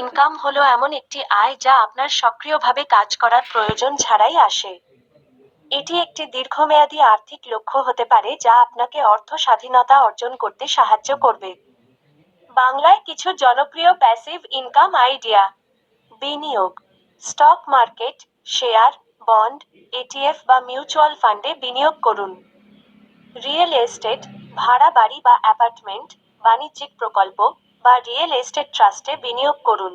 Income হলো এমন একটি আয় যা আপনার সক্রিয়ভাবে কাজ করার প্রয়োজন ছাড়াই আসে। এটি একটি দীর্ঘমেয়াদী আর্থিক লক্ষ্য হতে পারে যা আপনাকে অর্থ স্বাধীনতা অর্জন করতে সাহায্য করবে। বাংলায় কিছু জনপ্রিয় প্যাসিভ ইনকাম আইডিয়া। বিনিয়োগ। Stock market, share, bond, ETF বা মিউচুয়াল ফান্ডে বিনিয়োগ করুন। রিয়েল এস্টেট, ভাড়া বাড়ি বা অ্যাপার্টমেন্ট, বাণিজ্যিক প্রকল্প বা রিয়েল এস্টেট ট্রাস্টে বিনিয়োগ করুন।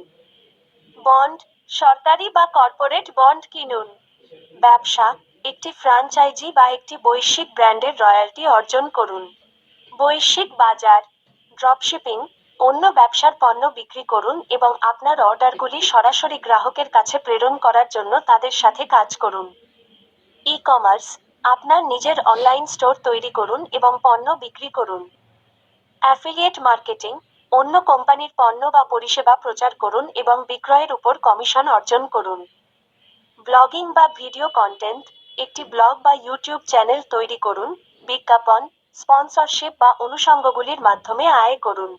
বন্ড, সরকারি বা কর্পোরেট বন্ড কিনুন। ব্যবসা, একটি ফ্র্যাঞ্চাইজি বা একটি বৈশ্বিক ব্র্যান্ডের রয়্যালটি অর্জন করুন। বৈশ্বিক বাজার, ড্রপশিপিং, অন্য ব্যবসার পণ্য বিক্রি করুন এবং আপনার অর্ডারগুলি সরাসরি গ্রাহকের কাছে প্রেরণ করার জন্য তাদের সাথে কাজ করুন। ই-কমার্স, আপনার নিজের অনলাইন স্টোর তৈরি করুন এবং পণ্য বিক্রি করুন। অ্যাফিলিয়েট মার্কেটিং, অন্য কোম্পানির পণ্য বা পরিষেবা প্রচার করুন এবং বিক্রয়ের উপর কমিশন অর্জন করুন। ব্লগিং বা ভিডিও কন্টেন্ট, একটি ব্লগ বা ইউটিউব চ্যানেল তৈরি করুন, বিজ্ঞাপন, স্পন্সরশিপ বা অনুষঙ্গগুলির মাধ্যমে আয় করুন।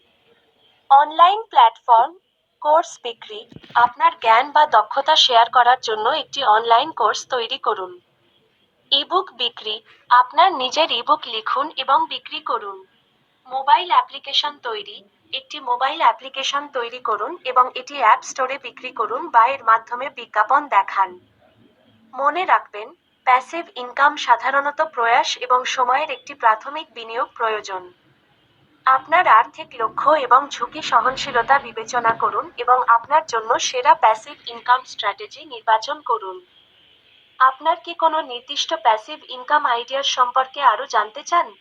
অনলাইন প্ল্যাটফর্ম, কোর্স বিক্রি, আপনার জ্ঞান বা দক্ষতা শেয়ার করার জন্য একটি অনলাইন কোর্স তৈরি করুন। ইবুক বিক্রি, আপনার নিজের ইবুক লিখুন এবং বিক্রি করুন। মোবাইল অ্যাপ্লিকেশন তৈরি, একটি মোবাইল অ্যাপ্লিকেশন তৈরি করুন এবং এটি অ্যাপ স্টোরে বিক্রি করুন বা এর মাধ্যমে বিজ্ঞাপন দেখান। মনে রাখবেন, প্যাসিভ ইনকাম সাধারণত প্রয়াস এবং সময়ের একটি প্রাথমিক বিনিয়োগ প্রয়োজন। আপনার আর্থিক লক্ষ্য এবং ঝুঁকি সহনশীলতা বিবেচনা করুন এবং আপনার জন্য সেরা প্যাসিভ ইনকাম স্ট্র্যাটেজি নির্বাচন করুন। আপনার কি কোনো নির্দিষ্ট প্যাসিভ ইনকাম আইডিয়ার সম্পর্কে আরও জানতে চান?